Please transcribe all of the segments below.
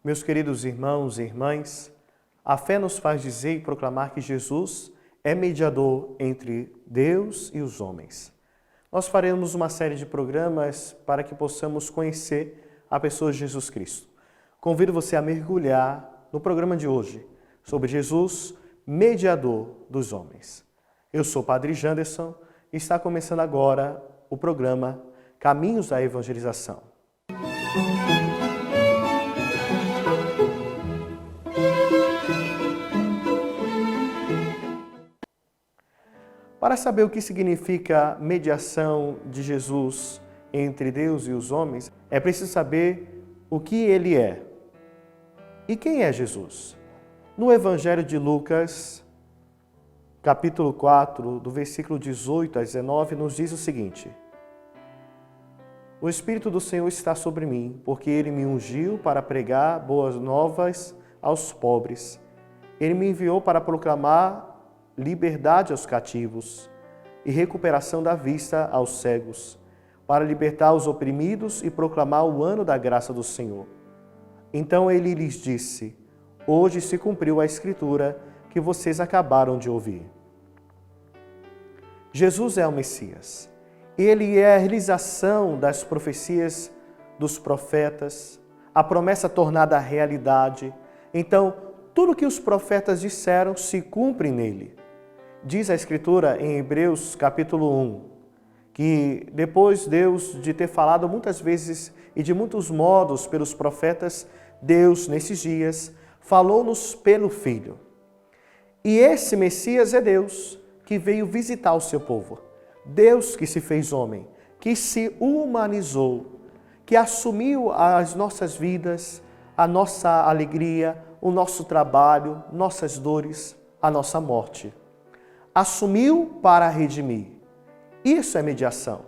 Meus queridos irmãos e irmãs, a fé nos faz dizer e proclamar que Jesus é mediador entre Deus e os homens. Nós faremos uma série de programas para que possamos conhecer a pessoa de Jesus Cristo. Convido você a mergulhar no programa de hoje sobre Jesus, mediador dos homens. Eu sou o Padre Janderson e está começando agora o programa Caminhos da Evangelização. Para saber o que significa mediação de Jesus entre Deus e os homens, é preciso saber o que ele é. E quem é Jesus? No Evangelho de Lucas, capítulo 4, do versículo 18 a 19, nos diz o seguinte: O Espírito do Senhor está sobre mim, porque Ele me ungiu para pregar boas novas aos pobres. Ele me enviou para proclamar liberdade aos cativos e recuperação da vista aos cegos, para libertar os oprimidos e proclamar o ano da graça do Senhor. Então ele lhes disse: Hoje se cumpriu a escritura que vocês acabaram de ouvir. Jesus é o Messias. Ele é a realização das profecias dos profetas, a promessa tornada realidade. Então, tudo que os profetas disseram se cumpre nele. Diz a Escritura em Hebreus capítulo 1, que depois Deus de ter falado muitas vezes e de muitos modos pelos profetas, Deus, nesses dias, falou-nos pelo Filho. E esse Messias é Deus que veio visitar o seu povo. Deus que se fez homem, que se humanizou, que assumiu as nossas vidas, a nossa alegria, o nosso trabalho, nossas dores, a nossa morte. Assumiu para redimir. Isso é mediação,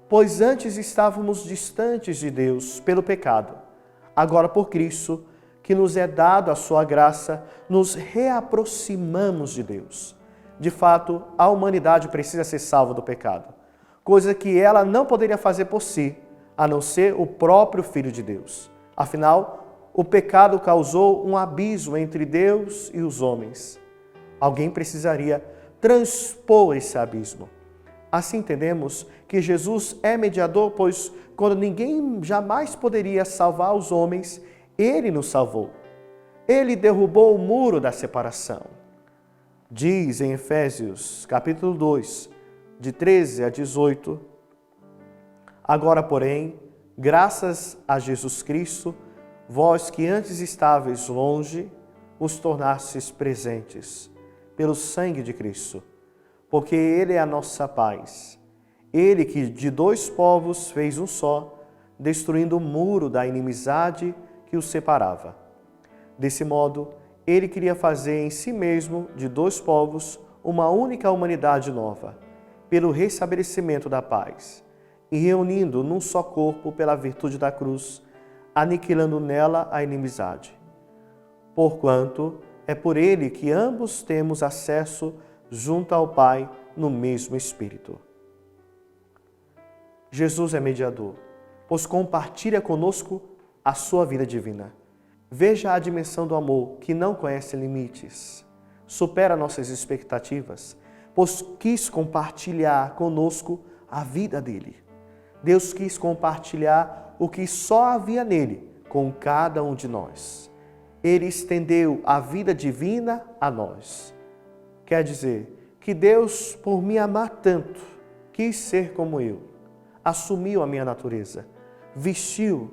pois antes estávamos distantes de Deus pelo pecado. Agora, por Cristo, que nos é dado a sua graça, nos reaproximamos de Deus. De fato, a humanidade precisa ser salva do pecado, coisa que ela não poderia fazer por si, a não ser o próprio Filho de Deus. Afinal, o pecado causou um abismo entre Deus e os homens. Alguém precisaria transpor esse abismo. Assim entendemos que Jesus é mediador, pois quando ninguém jamais poderia salvar os homens, Ele nos salvou. Ele derrubou o muro da separação. Diz em Efésios, capítulo 2, de 13 a 18, Agora, porém, graças a Jesus Cristo, vós que antes estáveis longe, os tornastes presentes pelo sangue de Cristo, porque Ele é a nossa paz. Ele que de dois povos fez um só, destruindo o muro da inimizade que os separava. Desse modo, Ele queria fazer em si mesmo, de dois povos, uma única humanidade nova, pelo restabelecimento da paz, e reunindo num só corpo pela virtude da cruz, aniquilando nela a inimizade. Porquanto é por Ele que ambos temos acesso junto ao Pai no mesmo Espírito. Jesus é mediador, pois compartilha conosco a sua vida divina. Veja a dimensão do amor que não conhece limites, supera nossas expectativas, pois quis compartilhar conosco a vida dele. Deus quis compartilhar o que só havia nele com cada um de nós. Ele estendeu a vida divina a nós. Quer dizer que Deus, por me amar tanto, quis ser como eu, assumiu a minha natureza, vestiu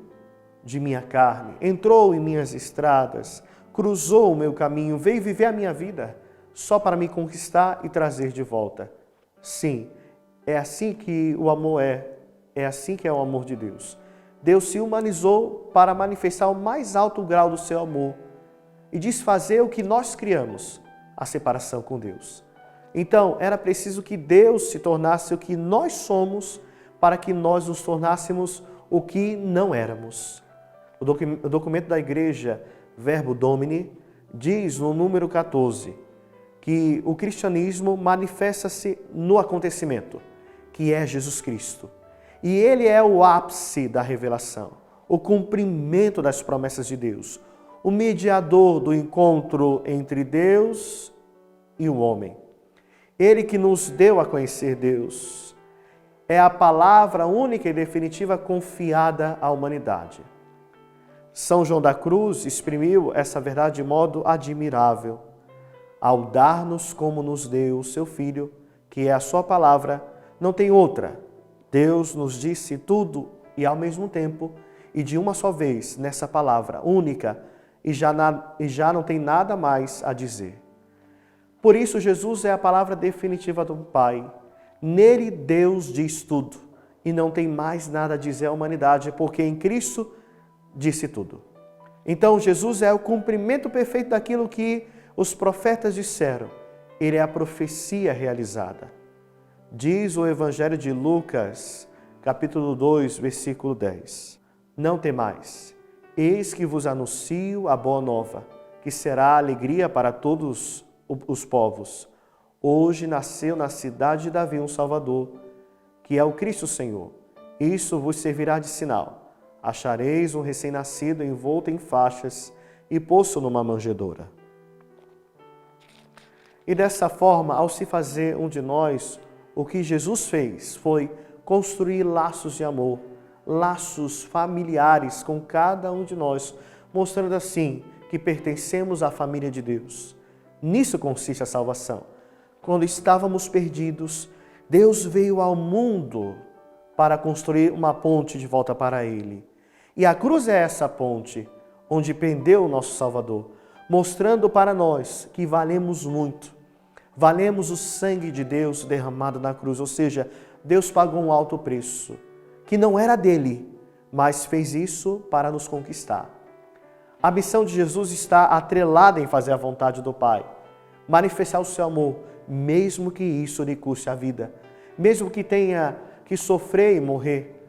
de minha carne, entrou em minhas estradas, cruzou o meu caminho, veio viver a minha vida só para me conquistar e trazer de volta. Sim, é assim que o amor é assim que é o amor de Deus. Deus se humanizou para manifestar o mais alto grau do seu amor e desfazer o que nós criamos, a separação com Deus. Então, era preciso que Deus se tornasse o que nós somos para que nós nos tornássemos o que não éramos. O documento da Igreja, Verbo Domini, diz no número 14 que o cristianismo manifesta-se no acontecimento, que é Jesus Cristo. E Ele é o ápice da revelação, o cumprimento das promessas de Deus, o mediador do encontro entre Deus e o homem. Ele que nos deu a conhecer Deus. É a palavra única e definitiva confiada à humanidade. São João da Cruz exprimiu essa verdade de modo admirável, ao dar-nos como nos deu o seu Filho, que é a sua palavra, não tem outra. Deus nos disse tudo e ao mesmo tempo, e de uma só vez, nessa palavra única, e já não tem nada mais a dizer. Por isso, Jesus é a palavra definitiva do Pai. Nele, Deus diz tudo, e não tem mais nada a dizer à humanidade, porque em Cristo disse tudo. Então, Jesus é o cumprimento perfeito daquilo que os profetas disseram. Ele é a profecia realizada. Diz o Evangelho de Lucas, capítulo 2, versículo 10. Não temais, eis que vos anuncio a boa nova, que será alegria para todos os povos. Hoje nasceu na cidade de Davi um Salvador, que é o Cristo Senhor. Isso vos servirá de sinal. Achareis um recém-nascido envolto em faixas e posto numa manjedoura. E dessa forma, ao se fazer um de nós, o que Jesus fez foi construir laços de amor, laços familiares com cada um de nós, mostrando assim que pertencemos à família de Deus. Nisso consiste a salvação. Quando estávamos perdidos, Deus veio ao mundo para construir uma ponte de volta para Ele. E a cruz é essa ponte, onde pendeu o nosso Salvador, mostrando para nós que valemos muito. Valemos o sangue de Deus derramado na cruz, ou seja, Deus pagou um alto preço, que não era dele, mas fez isso para nos conquistar. A missão de Jesus está atrelada em fazer a vontade do Pai, manifestar o seu amor, mesmo que isso lhe custe a vida, mesmo que tenha que sofrer e morrer,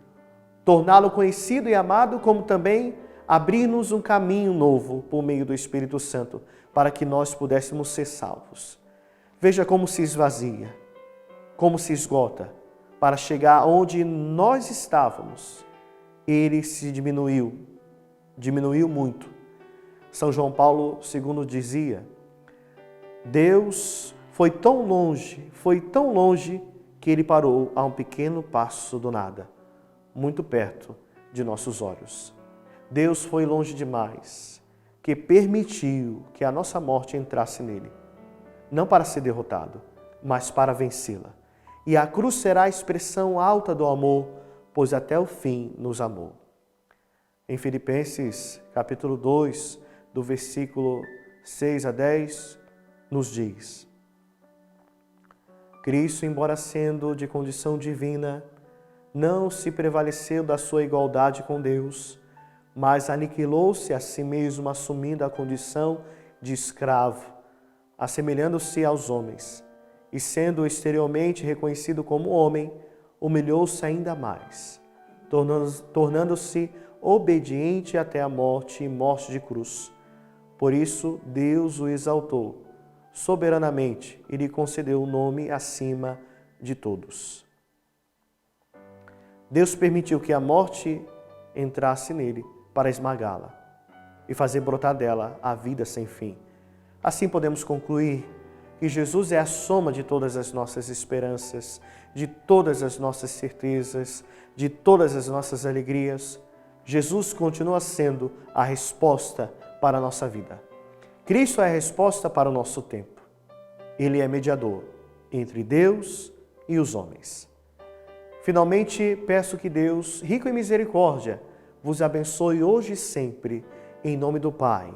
torná-lo conhecido e amado, como também abrir-nos um caminho novo por meio do Espírito Santo, para que nós pudéssemos ser salvos. Veja como se esvazia, como se esgota, para chegar onde nós estávamos. Ele se diminuiu muito. São João Paulo II dizia, Deus foi tão longe, que ele parou a um pequeno passo do nada, muito perto de nossos olhos. Deus foi longe demais, que permitiu que a nossa morte entrasse nele. Não para ser derrotado, mas para vencê-la. E a cruz será a expressão alta do amor, pois até o fim nos amou. Em Filipenses, capítulo 2, do versículo 6 a 10, nos diz: Cristo, embora sendo de condição divina, não se prevaleceu da sua igualdade com Deus, mas aniquilou-se a si mesmo, assumindo a condição de escravo, assemelhando-se aos homens, e sendo exteriormente reconhecido como homem, humilhou-se ainda mais, tornando-se obediente até a morte e morte de cruz. Por isso, Deus o exaltou soberanamente e lhe concedeu o nome acima de todos. Deus permitiu que a morte entrasse nele para esmagá-la e fazer brotar dela a vida sem fim. Assim podemos concluir que Jesus é a soma de todas as nossas esperanças, de todas as nossas certezas, de todas as nossas alegrias. Jesus continua sendo a resposta para a nossa vida. Cristo é a resposta para o nosso tempo. Ele é mediador entre Deus e os homens. Finalmente, peço que Deus, rico em misericórdia, vos abençoe hoje e sempre, em nome do Pai,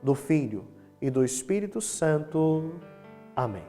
do Filho e do Espírito Santo. Amém.